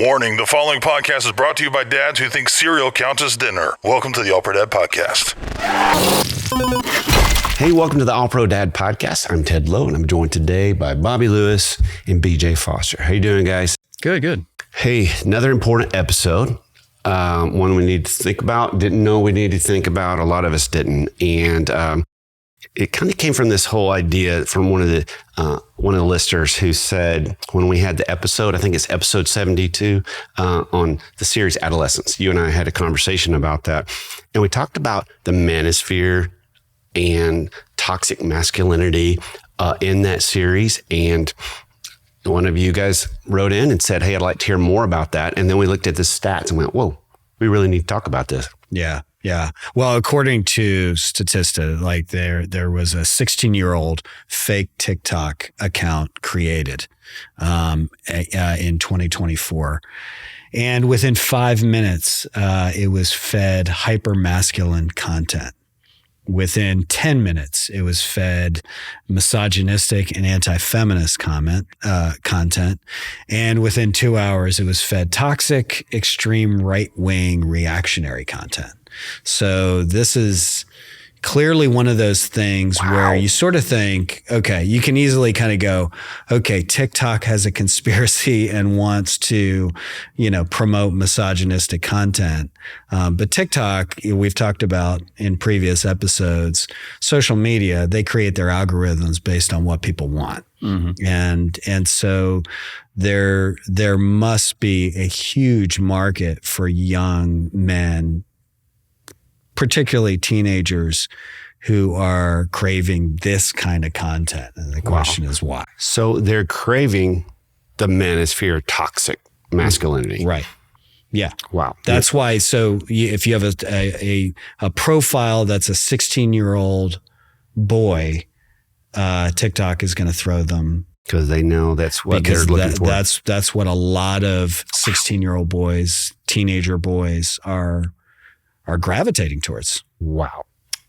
Warning, the following podcast is brought to you by dads who think cereal counts as dinner. Welcome to the All Pro Dad Podcast. Hey, welcome to the All Pro Dad Podcast. I'm Ted Lowe, and I'm joined today by Bobby Lewis and BJ Foster. How you doing, guys? Good. Hey, another important episode. One we need to think about. Didn't know we needed to think about. A lot of us didn't. And it kind of came from this whole idea from one of the listeners who said when we had the episode, I think it's episode 72 on the series Adolescence. You and I had a conversation about that, and we talked about the manosphere and toxic masculinity in that series. And one of you guys wrote in and said, "Hey, I'd like to hear more about that." And then we looked at the stats and went, "Whoa, we really need to talk about this." Yeah. Well, according to Statista, like there was a 16-year-old fake TikTok account created in 2024. And within 5 minutes, it was fed hyper-masculine content. Within 10 minutes, it was fed misogynistic and anti-feminist content. And within 2 hours, it was fed toxic, extreme right-wing reactionary content. So this is clearly one of those things where you sort of think, okay, you can easily kind of go, okay, TikTok has a conspiracy and wants to, promote misogynistic content. But TikTok, we've talked about in previous episodes, social media, they create their algorithms based on what people want. Mm-hmm. And so there must be a huge market for young men, particularly teenagers, who are craving this kind of content. And the question is why? So they're craving the manosphere, toxic masculinity. Right. Yeah. Wow. That's why. So if you have a profile that's a 16-year-old boy, TikTok is going to throw them. Because they know that's what they're looking for. That's what a lot of 16-year-old boys, teenager boys are gravitating towards. Wow.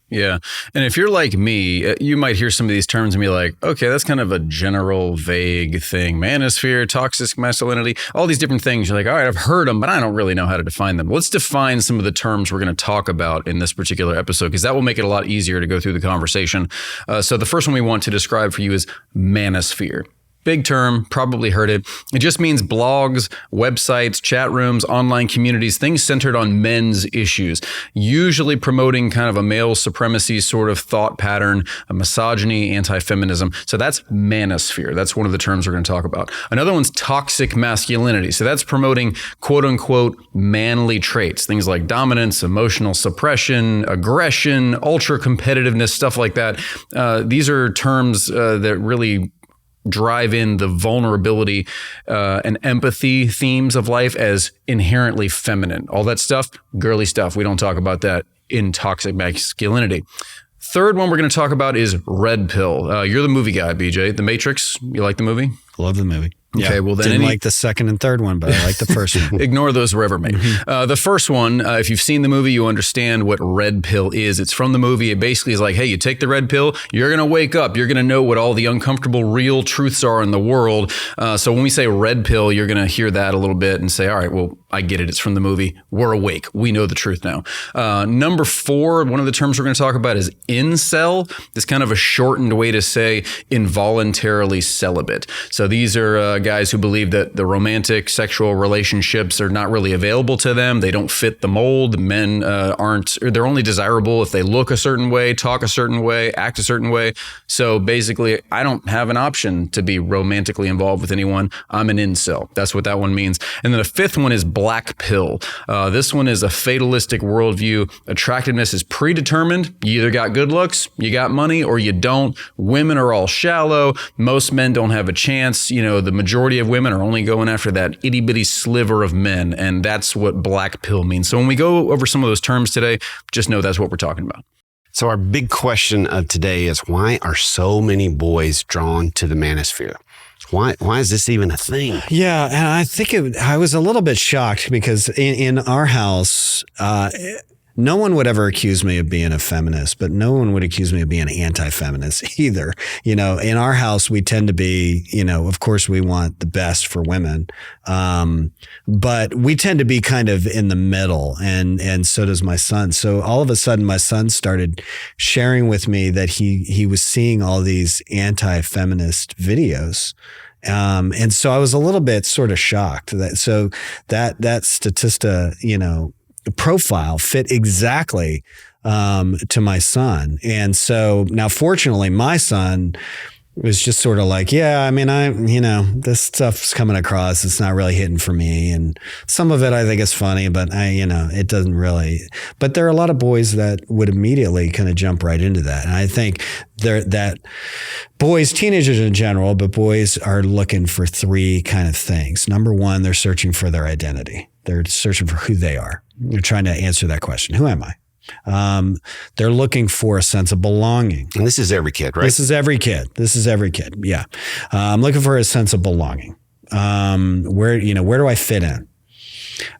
Yeah. And if you're like me, you might hear some of these terms and be like, okay, that's kind of a general, vague thing. Manosphere, toxic masculinity, all these different things. You're like, all right, I've heard them, but I don't really know how to define them. Let's define some of the terms we're going to talk about in this particular episode, because that will make it a lot easier to go through the conversation. So the first one we want to describe for you is manosphere. Big term, probably heard it. It just means blogs, websites, chat rooms, online communities, things centered on men's issues, usually promoting kind of a male supremacy sort of thought pattern, a misogyny, anti-feminism. So that's manosphere. That's one of the terms we're going to talk about. Another one's toxic masculinity. So that's promoting quote unquote manly traits, things like dominance, emotional suppression, aggression, ultra competitiveness, stuff like that. These are terms that really drive in the vulnerability and empathy themes of life as inherently feminine. All that stuff, girly stuff. We don't talk about that in toxic masculinity. Third one we're going to talk about is red pill. You're the movie guy, BJ. The Matrix, you like the movie? Love the movie. Okay, well then didn't like the second and third one, but I like the first one. Ignore those were ever made. Mm-hmm. The first one, if you've seen the movie, you understand what red pill is. It's from the movie. It basically is like, hey, you take the red pill, you're going to wake up. You're going to know what all the uncomfortable real truths are in the world. So when we say red pill, you're going to hear that a little bit and say, all right, well, I get it. It's from the movie. We're awake. We know the truth now. Number 4, one of the terms we're going to talk about is incel. It's kind of a shortened way to say involuntarily celibate. So these are guys who believe that the romantic sexual relationships are not really available to them. They don't fit the mold. Men they're only desirable if they look a certain way, talk a certain way, act a certain way. So basically, I don't have an option to be romantically involved with anyone. I'm an incel. That's what that one means. And then the 5th one is black pill. This one is a fatalistic worldview. Attractiveness is predetermined. You either got good looks, you got money, or you don't. Women are all shallow. Most men don't have a chance. The majority of women are only going after that itty bitty sliver of men. And that's what black pill means. So when we go over some of those terms today, just know that's what we're talking about. So our big question of today is, why are so many boys drawn to the manosphere? Why is this even a thing? Yeah, and I think I was a little bit shocked because in our house, no one would ever accuse me of being a feminist, but no one would accuse me of being anti-feminist either. You know, in our house, we tend to be, you know, of course we want the best for women. But we tend to be kind of in the middle, and so does my son. So all of a sudden my son started sharing with me that he was seeing all these anti-feminist videos. And so I was a little bit sort of shocked that Statista, you know, profile fit exactly to my son. And so now fortunately my son was just sort of like, yeah, I mean, this stuff's coming across. It's not really hitting for me. And some of it I think is funny, but it doesn't really. But there are a lot of boys that would immediately kind of jump right into that. And I think that boys, teenagers in general, but boys are looking for three kind of things. Number one, they're searching for their identity. They're searching for who they are. They're trying to answer that question. Who am I? They're looking for a sense of belonging. And this is every kid, right? This is every kid. Yeah. I'm looking for a sense of belonging. Where do I fit in?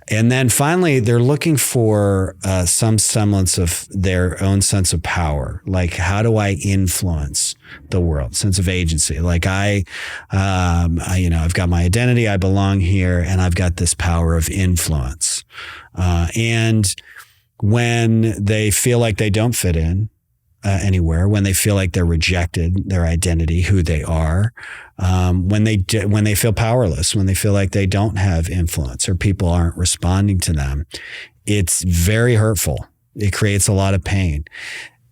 And then finally, they're looking for some semblance of their own sense of power. Like, how do I influence the world? Sense of agency. Like I've got my identity. I belong here, and I've got this power of influence. And when they feel like they don't fit in anywhere, when they feel like they're rejected, their identity, who they are, when they feel powerless, when they feel like they don't have influence or people aren't responding to them, it's very hurtful. It creates a lot of pain,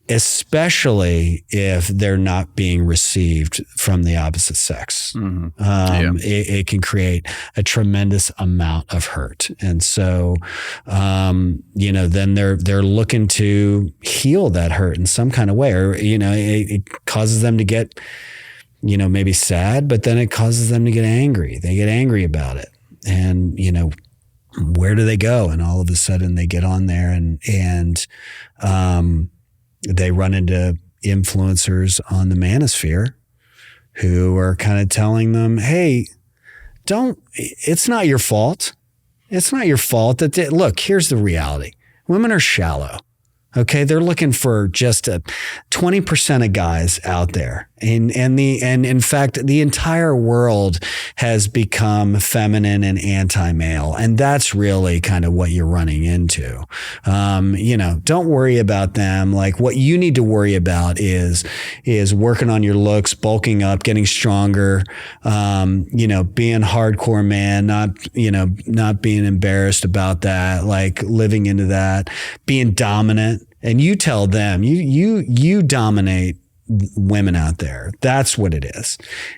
especially if they're not being received from the opposite sex. Mm-hmm. It can create a tremendous amount of hurt. And so, then they're looking to heal that hurt in some kind of way, or, it causes them to get, maybe sad, but then it causes them to get angry. They get angry about it. And, where do they go? And all of a sudden they get on there and they run into influencers on the Manosphere who are kind of telling them, hey, it's not your fault. It's not your fault look, here's the reality. Women are shallow. Okay. They're looking for just 20% of guys out there. And in fact, the entire world has become feminine and anti-male. And that's really kind of what you're running into. Don't worry about them. Like, what you need to worry about is working on your looks, bulking up, getting stronger, being hardcore man, not being embarrassed about that, like living into that, being dominant. And you tell them, you dominate women out there. That's what it is.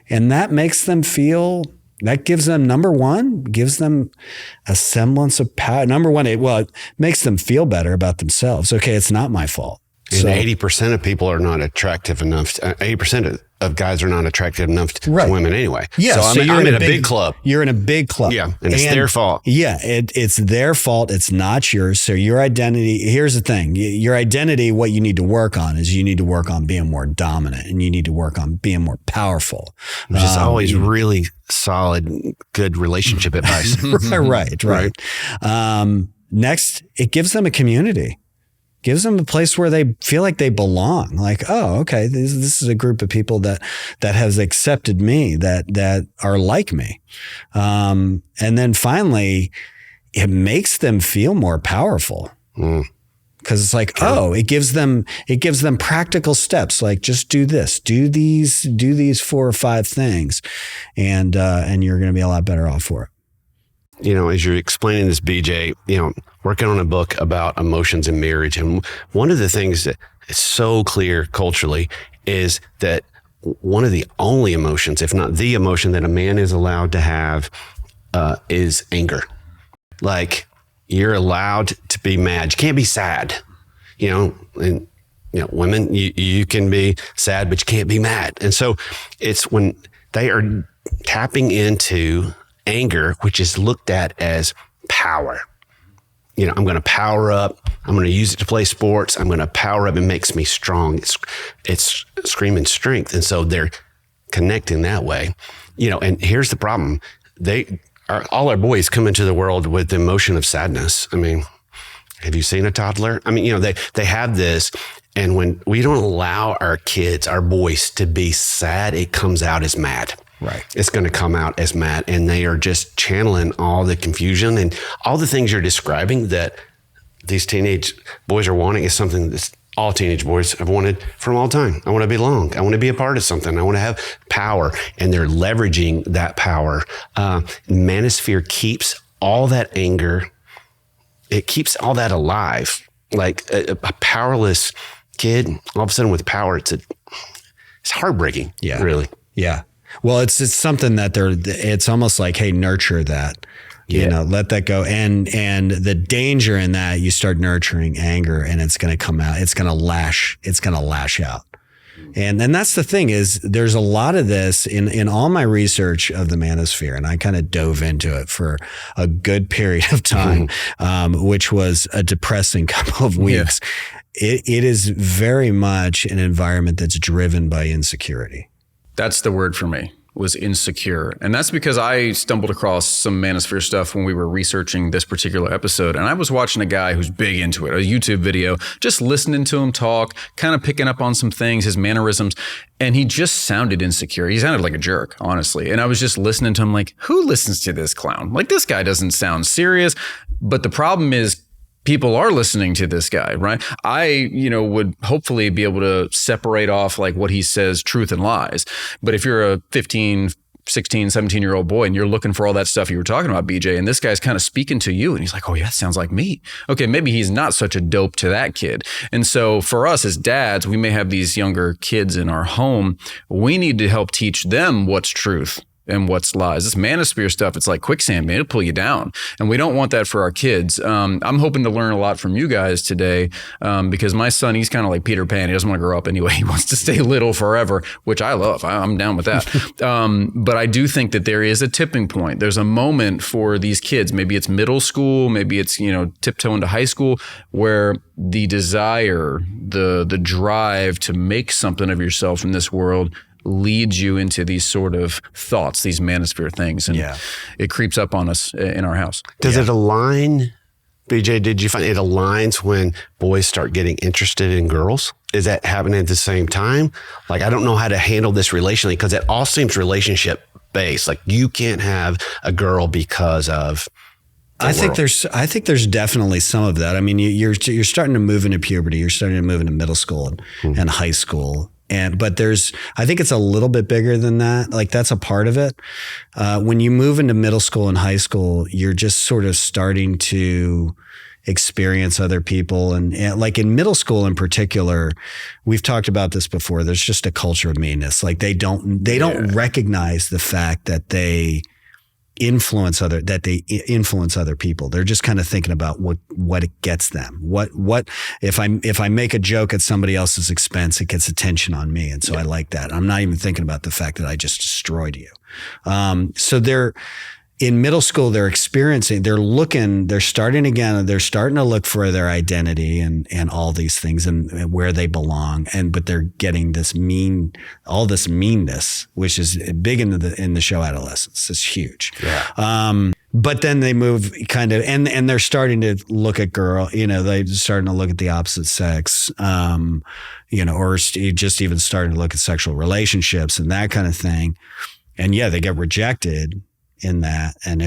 And that makes them feel, that gives them, number one, gives them a semblance of power. Number one, it makes them feel better about themselves. Okay, it's not my fault. And 80% of people are not attractive enough. 80% of guys are not attractive enough to women anyway. Yeah, so I'm in a big club. You're in a big club. Yeah, and it's their fault. Yeah, it's their fault. It's not yours. So your identity, here's the thing. Your identity, what you need to work on is you need to work on being more dominant, and you need to work on being more powerful. Which is always really solid, good relationship advice. Right. Next, it gives them a community. Gives them a place where they feel like they belong. Like, oh, okay, this is a group of people that has accepted me, that are like me. And then finally, it makes them feel more powerful. Because it's like, it gives them practical steps. Like, just do this, do these 4 or 5 things, and you're going to be a lot better off for it. As you're explaining this, BJ, working on a book about emotions in marriage. And one of the things that is so clear culturally is that one of the only emotions, if not the emotion, that a man is allowed to have is anger. Like, you're allowed to be mad. You can't be sad, and women, you can be sad, but you can't be mad. And so it's when they are tapping into anger, which is looked at as power. I'm going to power up. I'm going to use it to play sports. I'm going to power up. It makes me strong. It's screaming strength. And so they're connecting that way, and here's the problem. All our boys come into the world with the emotion of sadness. I mean, Have you seen a toddler? I mean, they have this. And when we don't allow our kids, our boys, to be sad, it comes out as mad. Right. It's going to come out as mad. And they are just channeling all the confusion and all the things you're describing that these teenage boys are wanting is something that all teenage boys have wanted from all time. I want to belong. I want to be a part of something. I want to have power. And they're leveraging that power. Manosphere keeps all that anger. It keeps all that alive. Like a powerless kid, all of a sudden with power, it's heartbreaking. Yeah. Really. Yeah. Well, it's something that it's almost like, hey, nurture that, let that go. And the danger in that, you start nurturing anger and it's going to come out. It's going to lash out. And that's the thing is there's a lot of this in all my research of the manosphere. And I kind of dove into it for a good period of time, which was a depressing couple of weeks. Yeah. It is very much an environment that's driven by insecurity. That's the word for me, was insecure. And that's because I stumbled across some manosphere stuff when we were researching this particular episode. And I was watching a guy who's big into it, a YouTube video, just listening to him talk, kind of picking up on some things, his mannerisms. And he just sounded insecure. He sounded like a jerk, honestly. And I was just listening to him like, who listens to this clown? Like, this guy doesn't sound serious. But the problem is, people are listening to this guy, right? I, would hopefully be able to separate off like what he says, truth and lies. But if you're a 15, 16, 17-year-old boy and you're looking for all that stuff you were talking about, BJ, and this guy's kind of speaking to you and he's like, oh yeah, that sounds like me. Okay, maybe he's not such a dope to that kid. And so for us as dads, we may have these younger kids in our home. We need to help teach them what's truth and what's lies. This manosphere stuff, it's like quicksand, man. It'll pull you down. And we don't want that for our kids. I'm hoping to learn a lot from you guys today because my son, he's kind of like Peter Pan. He doesn't want to grow up anyway. He wants to stay little forever, which I love. I'm down with that. But I do think that there is a tipping point. There's a moment for these kids. Maybe it's middle school. Maybe it's, tiptoeing to high school where the desire, the drive to make something of yourself in this world leads you into these sort of thoughts, these manosphere things. And it creeps up on us in our house. Does it align, BJ, did you find it aligns when boys start getting interested in girls? Is that happening at the same time? Like, I don't know how to handle this relationally because it all seems relationship based. Like, you can't have a girl because of I think there's definitely some of that. I mean, you're starting to move into puberty. You're starting to move into middle school and high school. But I think it's a little bit bigger than that. Like, that's a part of it. When you move into middle school and high school, you're just sort of starting to experience other people. And like in middle school in particular, we've talked about this before. There's just a culture of meanness. Like, they don't recognize the fact that they influence other people. They're just kind of thinking about what it gets them. What if I make a joke at somebody else's expense, it gets attention on me. And so I like that. I'm not even thinking about the fact that I just destroyed you. So they're in middle school, they're starting to look for their identity and all these things and where they belong. But they're getting all this meanness, which is big in the show Adolescence. It's huge. Yeah. But then they move kind of, and they're starting to look at they're starting to look at the opposite sex, or just even starting to look at sexual relationships and that kind of thing. And they get rejected in that, and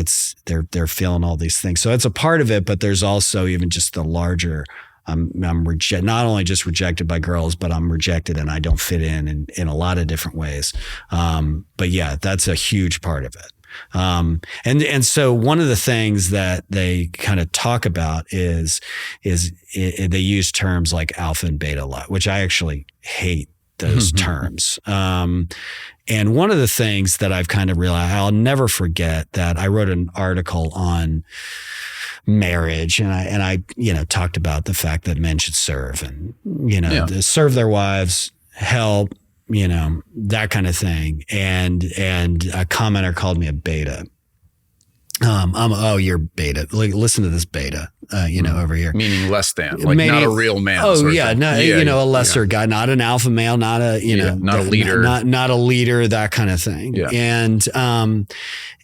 they're feeling all these things. So it's a part of it, but there's also even just the larger, I'm not only just rejected by girls, but I'm rejected and I don't fit in a lot of different ways. But that's a huge part of it. And so one of the things that they kind of talk about is they use terms like alpha and beta a lot, which I actually hate those terms. And one of the things that I've kind of realized, I'll never forget that I wrote an article on marriage and I talked about the fact that men should serve and, serve their wives, help, that kind of thing. And a commenter called me a beta. You're beta. Listen to this beta, over here. Meaning less than, like not a real man. Oh yeah, a lesser guy, not an alpha male, not a, not a leader, not a leader, that kind of thing. Yeah. And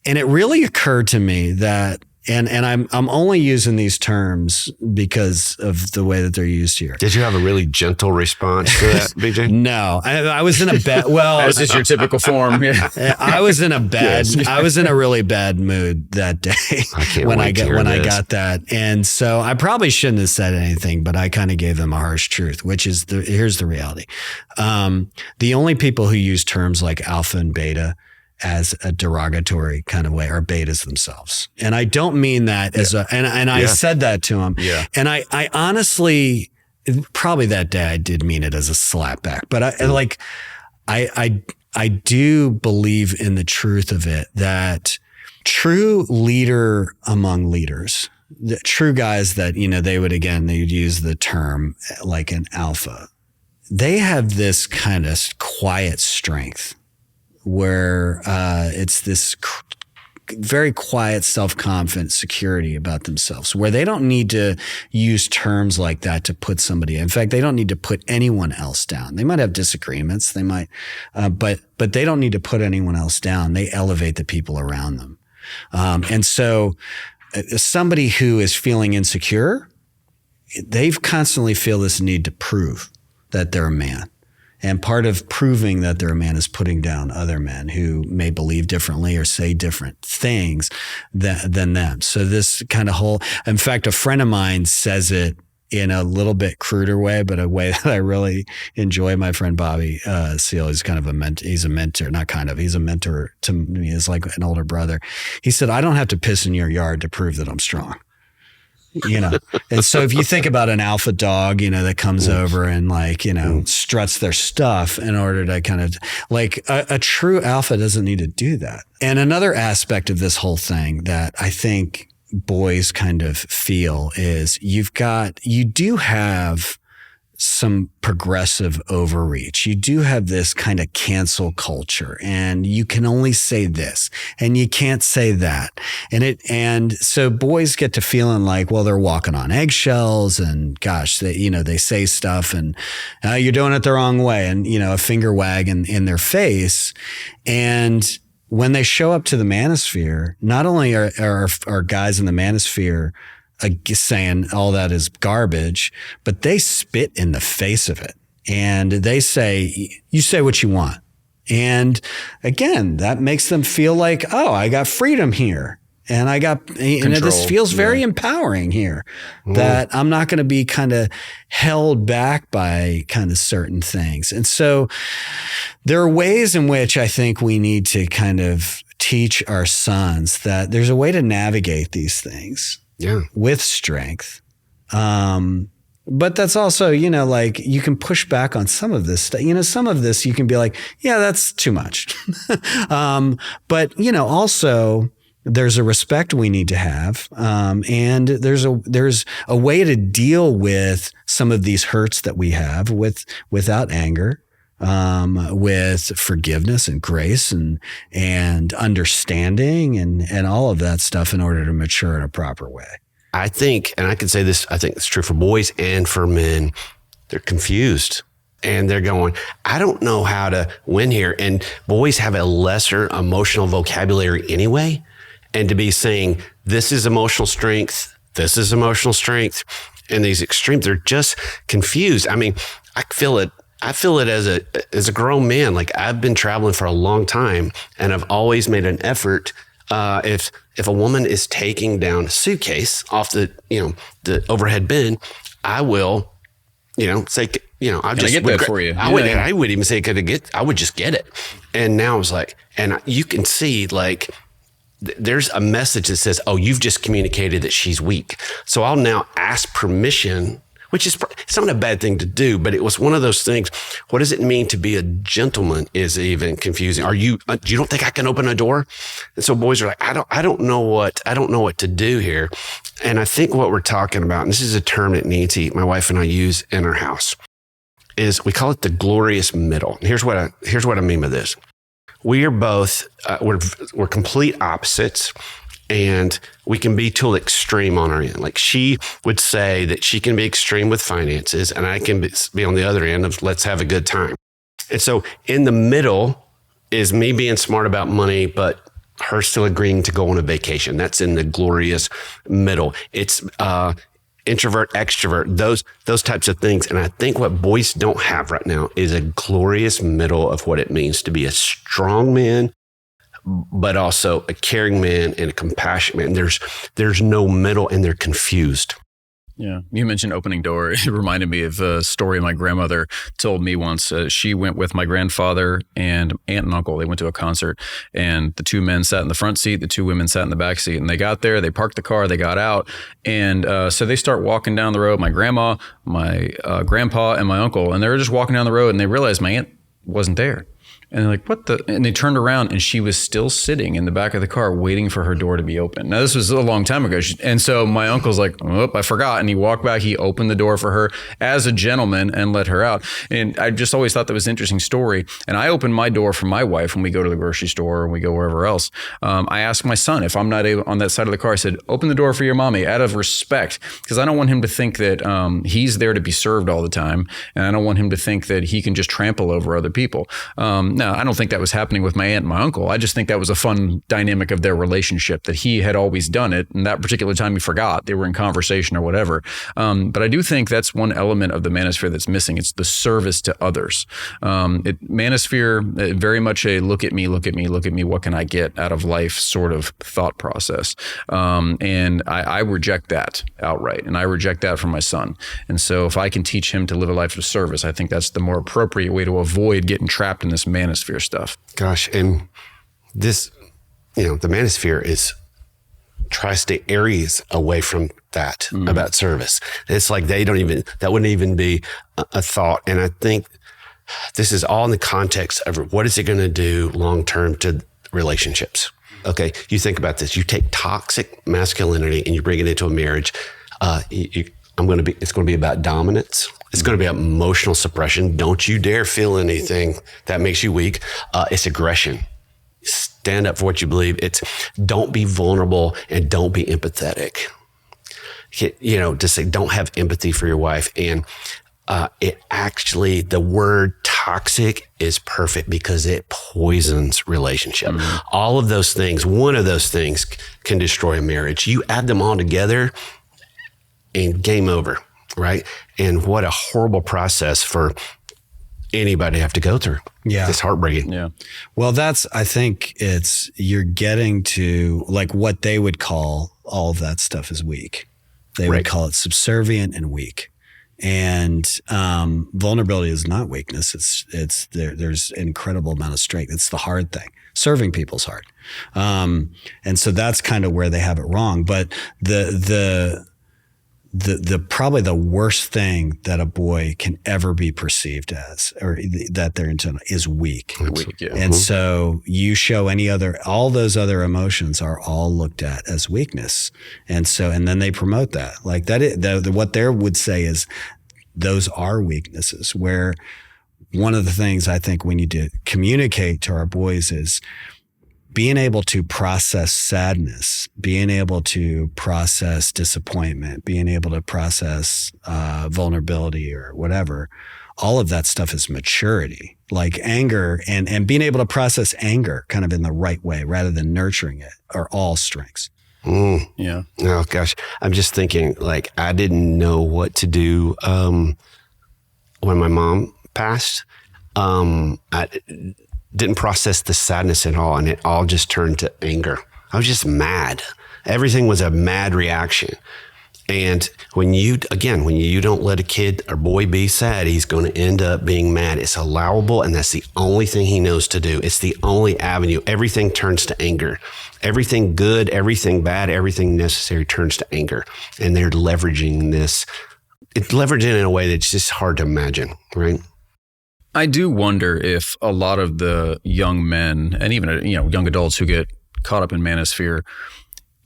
it really occurred to me that And I'm only using these terms because of the way that they're used here. Did you have a really gentle response to that, BJ? No, I was in a bad. Well, This is your typical form. Yeah. I was in a bad. I was in a really bad mood that day when I got that, and so I probably shouldn't have said anything, but I kind of gave them a harsh truth, which is here's the reality. The only people who use terms like alpha and beta as a derogatory kind of way are betas themselves. And I don't mean that as I said that to him. Yeah. And I honestly, probably that day I did mean it as a slapback, but I do believe in the truth of it, that true leader among leaders, the true guys that, they'd use the term like an alpha. They have this kind of quiet strength where it's this very quiet, self-confident security about themselves, where they don't need to use terms like that to put somebody. In fact, they don't need to put anyone else down. They might have disagreements. They might, but they don't need to put anyone else down. They elevate the people around them. And so somebody who is feeling insecure, they constantly feel this need to prove that they're a man. And part of proving that they're a man is putting down other men who may believe differently or say different things than them. So this kind of in fact, a friend of mine says it in a little bit cruder way, but a way that I really enjoy. My friend Bobby Seal is kind of he's a mentor to me. He's like an older brother. He said, I don't have to piss in your yard to prove that I'm strong. And so if you think about an alpha dog, that comes over and struts their stuff in order to kind of a true alpha doesn't need to do that. And another aspect of this whole thing that I think boys kind of feel is you do have some progressive overreach. You do have this kind of cancel culture, and you can only say this and you can't say that. And so boys get to feeling like, well, they're walking on eggshells, and gosh, they say stuff and you're doing it the wrong way, and, a finger wag in their face. And when they show up to the manosphere, not only are guys in the manosphere saying all that is garbage, but they spit in the face of it. And they say, you say what you want. And again, that makes them feel like, oh, I got freedom here. And this feels very empowering here, that I'm not going to be kind of held back by kind of certain things. And so there are ways in which I think we need to kind of teach our sons that there's a way to navigate these things. Yeah. With strength. But that's also, you can push back on some of this stuff. Some of this you can be like, yeah, that's too much. But, also there's a respect we need to have. And there's a way to deal with some of these hurts that we have without anger. With forgiveness and grace and understanding and all of that stuff in order to mature in a proper way. I think, and I can say this, I think it's true for boys and for men, they're confused and they're going, I don't know how to win here. And boys have a lesser emotional vocabulary anyway. And to be saying, this is emotional strength, and these extremes, they're just confused. I mean, I feel it as a grown man. Like, I've been traveling for a long time, and I've always made an effort. If a woman is taking down a suitcase off the overhead bin, I will, say, I just get that for you. I would even say, I would just get it. And now I was like, and you can see like, there's a message that says, oh, you've just communicated that she's weak. So I'll now ask permission, which is, it's not a bad thing to do, but it was one of those things. What does it mean to be a gentleman is even confusing. You don't think I can open a door? And so boys are like, I don't know what to do here. And I think what we're talking about, and this is a term that Nancy, my wife, and I use in our house, is we call it the glorious middle. And here's what I mean by this. We are both, we're complete opposites. And we can be to the extreme on our end. Like, she would say that she can be extreme with finances, and I can be on the other end of let's have a good time. And so in the middle is me being smart about money, but her still agreeing to go on a vacation. That's in the glorious middle. It's introvert, extrovert, those types of things. And I think what boys don't have right now is a glorious middle of what it means to be a strong man, but also a caring man and a compassionate man. There's no middle, and they're confused. Yeah. You mentioned opening door. It reminded me of a story my grandmother told me once. She went with my grandfather and aunt and uncle. They went to a concert, and the two men sat in the front seat. The two women sat in the back seat, and they got there, they parked the car, they got out. And so they start walking down the road, my grandma, my grandpa, and my uncle. And they were just walking down the road, and they realized my aunt wasn't there. And they're like, what the? And they turned around, and she was still sitting in the back of the car waiting for her door to be open. Now, this was a long time ago. And so my uncle's like, oh, I forgot. And he walked back. He opened the door for her as a gentleman and let her out. And I just always thought that was an interesting story. And I opened my door for my wife when we go to the grocery store and we go wherever else. I asked my son, if I'm not able on that side of the car, I said, open the door for your mommy out of respect, because I don't want him to think that he's there to be served all the time. And I don't want him to think that he can just trample over other people. No, I don't think that was happening with my aunt and my uncle. I just think that was a fun dynamic of their relationship, that he had always done it. And that particular time he forgot, they were in conversation or whatever. But I do think that's one element of the manosphere that's missing. It's the service to others. Manosphere, very much a look at me, look at me, look at me, what can I get out of life sort of thought process. And I reject that outright. And I reject that from my son. And so if I can teach him to live a life of service, I think that's the more appropriate way to avoid getting trapped in this manosphere stuff. Gosh, and this, the manosphere tries to areas away from that about service. It's like that wouldn't even be a thought. And I think this is all in the context of what is it going to do long-term to relationships? Okay, you think about this. You take toxic masculinity and you bring it into a marriage. It's going to be about dominance. It's going to be about emotional suppression. Don't you dare feel anything that makes you weak. It's aggression. Stand up for what you believe. It's don't be vulnerable and don't be empathetic. Just say don't have empathy for your wife. And the word toxic is perfect because it poisons relationship. All of those things, one of those things can destroy a marriage. You add them all together and game over, right? And what a horrible process for anybody to have to go through. Yeah. It's heartbreaking. Yeah. Well, I think you're getting to like what they would call all of that stuff is weak. They would call it subservient and weak. And vulnerability is not weakness. There's an incredible amount of strength. It's the hard thing. Serving people's hard. And so that's kind of where they have it wrong. But the probably the worst thing that a boy can ever be perceived as, or that they're into, is weak. Weak, yeah. And so you show all those other emotions are all looked at as weakness. And then they promote that. Like what they would say is those are weaknesses, where one of the things I think we need to communicate to our boys is being able to process sadness, being able to process disappointment, being able to process vulnerability or whatever. All of that stuff is maturity, like anger and being able to process anger kind of in the right way rather than nurturing it are all strengths. Yeah. Oh gosh. I'm just thinking, like, I didn't know what to do when my mom passed. I didn't process the sadness at all, and it all just turned to anger. I was just mad. Everything was a mad reaction. And when you don't let a kid or boy be sad, he's going to end up being mad. It's allowable, and that's the only thing he knows to do. It's the only avenue. Everything turns to anger. Everything good, everything bad, everything necessary turns to anger. And they're leveraging this. It's leveraging in a way that's just hard to imagine, right? I do wonder if a lot of the young men and even young adults who get caught up in manosphere,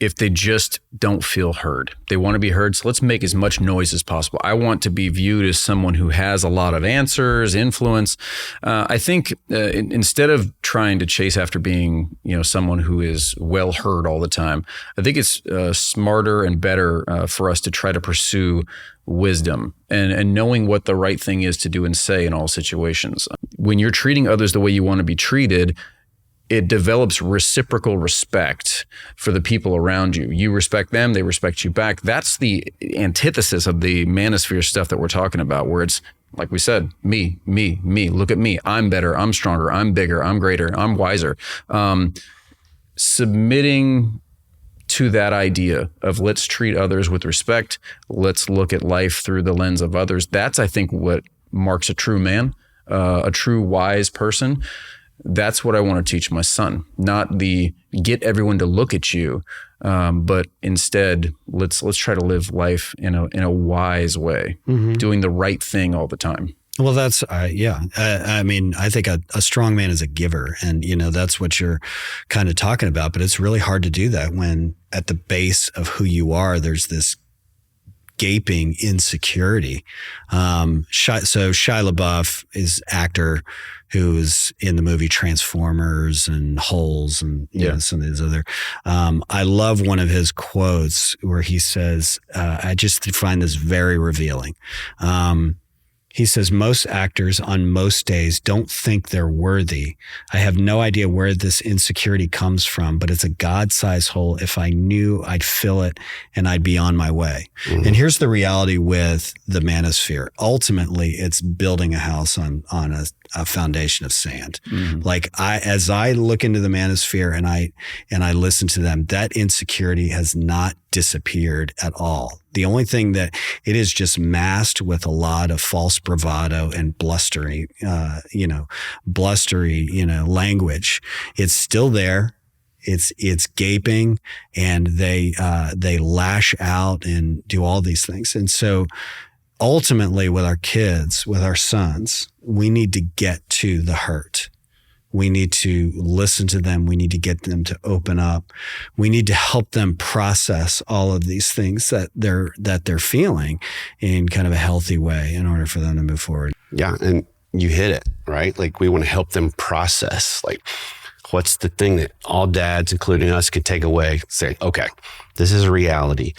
if they just don't feel heard. They want to be heard, so let's make as much noise as possible. I want to be viewed as someone who has a lot of answers, influence. I think instead of trying to chase after being someone who is well heard all the time, I think it's smarter and better for us to try to pursue wisdom and knowing what the right thing is to do and say in all situations. When you're treating others the way you want to be treated, it develops reciprocal respect for the people around you. You respect them, they respect you back. That's the antithesis of the manosphere stuff that we're talking about, where it's, like we said, me, look at me. I'm better, I'm stronger, I'm bigger, I'm greater, I'm wiser. Submitting to that idea of let's treat others with respect, let's look at life through the lens of others. That's, I think, what marks a true man, a true wise person. That's what I want to teach my son, not the get everyone to look at you, but instead let's try to live life in a wise way, doing the right thing all the time. Well, that's, I mean, I think a strong man is a giver, and, that's what you're kind of talking about, but it's really hard to do that when at the base of who you are, there's this gaping insecurity. So Shia LaBeouf is actor who was in the movie Transformers and Holes and some of these other. I love one of his quotes where he says, I just find this very revealing. He says, most actors on most days don't think they're worthy. I have no idea where this insecurity comes from, but it's a God-sized hole. If I knew, I'd fill it and I'd be on my way. Mm-hmm. And here's the reality with the manosphere. Ultimately, it's building a house on a foundation of sand. Mm-hmm. Like as I look into the manosphere and I listen to them, that insecurity has not disappeared at all. The only thing that it is just masked with a lot of false bravado and blustery language. It's still there. It's gaping, and they lash out and do all these things. And so ultimately with our kids, with our sons, we need to get to the hurt. We need to listen to them. We need to get them to open up. We need to help them process all of these things that they're feeling in kind of a healthy way in order for them to move forward. Yeah, and you hit it, right? Like, we want to help them process, like, what's the thing that all dads, including us, could take away, say, okay, this is a reality.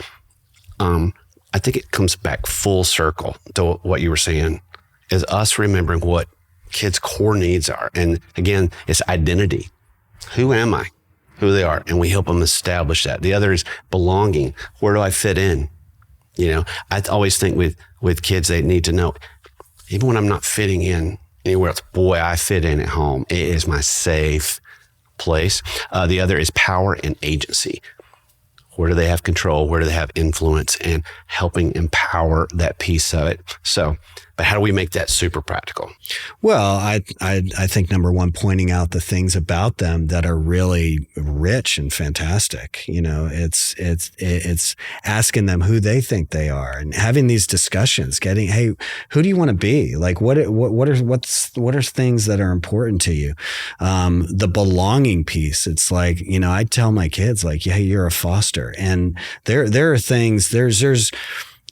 I think it comes back full circle to what you were saying, is us remembering what kids' core needs are. And again, it's identity. Who am I? Who they are. And we help them establish that. The other is belonging. Where do I fit in? I always think with kids, they need to know, even when I'm not fitting in anywhere else, boy, I fit in at home. It is my safe place. The other is power and agency. Where do they have control? Where do they have influence? And helping empower that piece of it. So, but how do we make that super practical? Well, I think number one, pointing out the things about them that are really rich and fantastic. It's asking them who they think they are and having these discussions. Getting, hey, who do you want to be? Like, what are things that are important to you? The belonging piece. It's like, I tell my kids, like, hey, you're a foster, and there are things. There's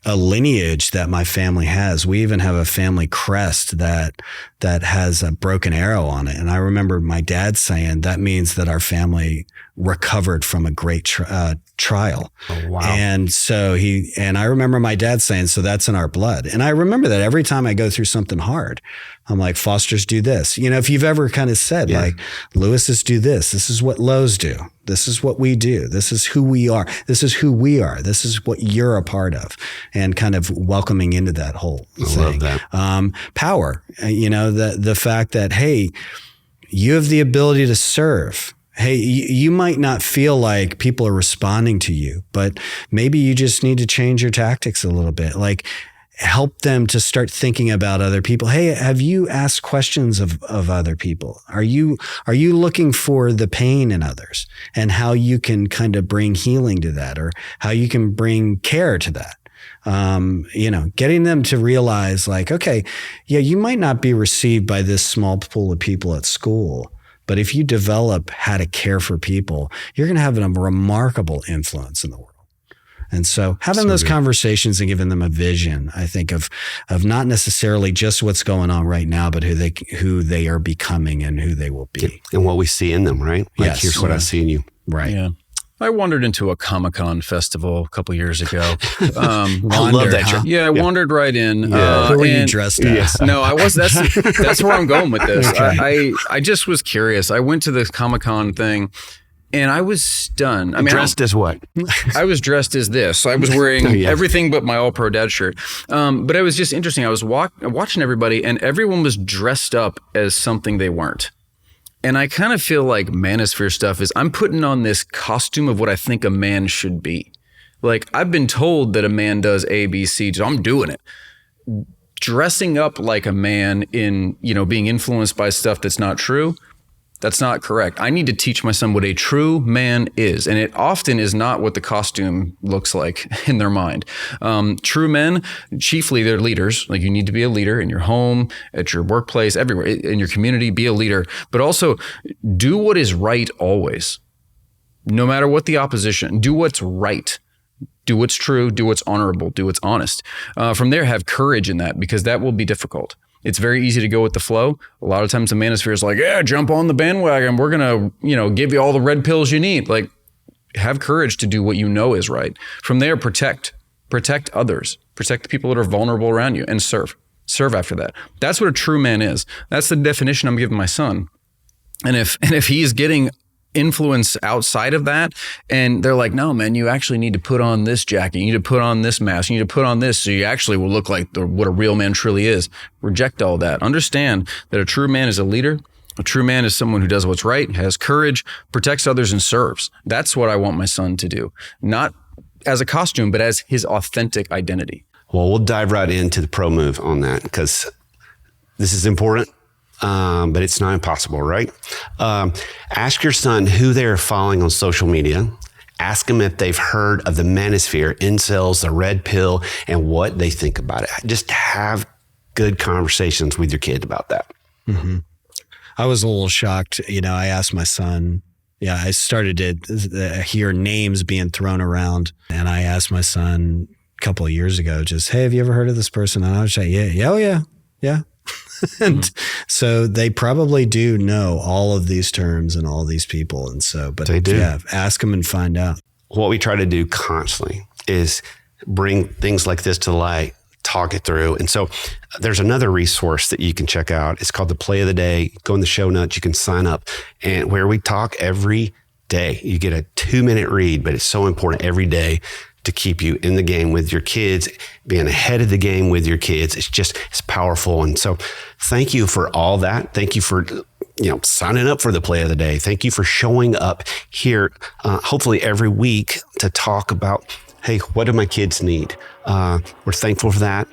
a lineage that my family has. We even have a family crest that has a broken arrow on it. And I remember my dad saying that means that our family recovered from a great trial. Oh, wow. And so I remember my dad saying, so that's in our blood. And I remember that every time I go through something hard, I'm like, Fosters do this. If you've ever kind of said, like, Lewis's do this. This is what Lowe's do. This is what we do. This is who we are. This is who we are. This is what you're a part of. And kind of welcoming into that whole thing. I love that. Power, the fact that, hey, you have the ability to serve. Hey, you might not feel like people are responding to you, but maybe you just need to change your tactics a little bit. Like, help them to start thinking about other people. Hey, have you asked questions of other people? Are you looking for the pain in others and how you can kind of bring healing to that, or how you can bring care to that? Getting them to realize, like, okay, yeah, you might not be received by this small pool of people at school, but if you develop how to care for people, you're going to have a remarkable influence in the world. And so having those conversations and giving them a vision, I think, of not necessarily just what's going on right now, but who they are becoming and who they will be. And what we see in them, right? Like, here's what I see in you. Right. Yeah. I wandered into a Comic-Con festival a couple years ago. I love that shirt. Yeah, I wandered right in. Who were you dressed as? No, I was. That's where I'm going with this. Okay. I just was curious. I went to the Comic-Con thing, and I was stunned. I mean, dressed as what? I was dressed as this. So I was wearing everything but my All Pro Dad shirt. But it was just interesting. I was watching everybody, and everyone was dressed up as something they weren't. And I kind of feel like Manosphere stuff is I'm putting on this costume of what I think a man should be. Like, I've been told that a man does A, B, C, so I'm doing it. Dressing up like a man in, being influenced by stuff that's not true, that's not correct. I need to teach my son what a true man is. And it often is not what the costume looks like in their mind. True men, chiefly they're leaders. Like, you need to be a leader in your home, at your workplace, everywhere, in your community, be a leader. But also do what is right always. No matter what the opposition, do what's right. Do what's true, do what's honorable, do what's honest. From there, have courage in that, because that will be difficult. It's very easy to go with the flow. A lot of times the Manosphere is like, yeah, jump on the bandwagon. We're going to, give you all the red pills you need. Like, have courage to do what you know is right. From there, protect others, protect the people that are vulnerable around you, and serve after that. That's what a true man is. That's the definition I'm giving my son. And if he's getting influence outside of that, and they're like, no, man, you actually need to put on this jacket, you need to put on this mask, you need to put on this so you actually will look like what a real man truly is. Reject all that. Understand that a true man is a leader. A true man is someone who does what's right, has courage, protects others, and serves. That's what I want my son to do. Not as a costume, but as his authentic identity. Well, we'll dive right into the pro move on that, because this is important. But it's not impossible, right? Ask your son who they're following on social media. Ask them if they've heard of the Manosphere, incels, the red pill, and what they think about it. Just have good conversations with your kid about that. Mm-hmm. I was a little shocked. I asked my son, I started to hear names being thrown around. And I asked my son a couple of years ago, just, hey, have you ever heard of this person? And I was like, yeah. And so they probably do know all of these terms and all these people. And so, but they do. Yeah, ask them and find out. What we try to do constantly is bring things like this to light, talk it through. And so there's another resource that you can check out. It's called the Play of the Day. Go in the show notes. You can sign up, and where we talk every day. You get a 2-minute read, but it's so important every day to keep you in the game with your kids, being ahead of the game with your kids. It's powerful. And so thank you for all that. Thank you for, signing up for the Play of the Day. Thank you for showing up here, hopefully every week, to talk about, hey, what do my kids need? We're thankful for that.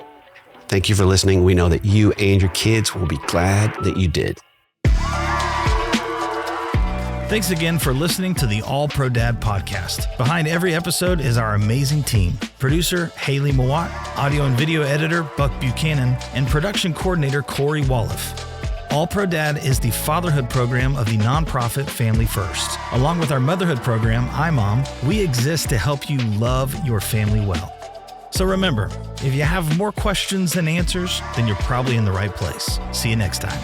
Thank you for listening. We know that you and your kids will be glad that you did. Thanks again for listening to the All Pro Dad podcast. Behind every episode is our amazing team. Producer Haley Mawat, audio and video editor Buck Buchanan, and production coordinator Corey Walliff. All Pro Dad is the fatherhood program of the nonprofit Family First. Along with our motherhood program, iMom, we exist to help you love your family well. So remember, if you have more questions than answers, then you're probably in the right place. See you next time.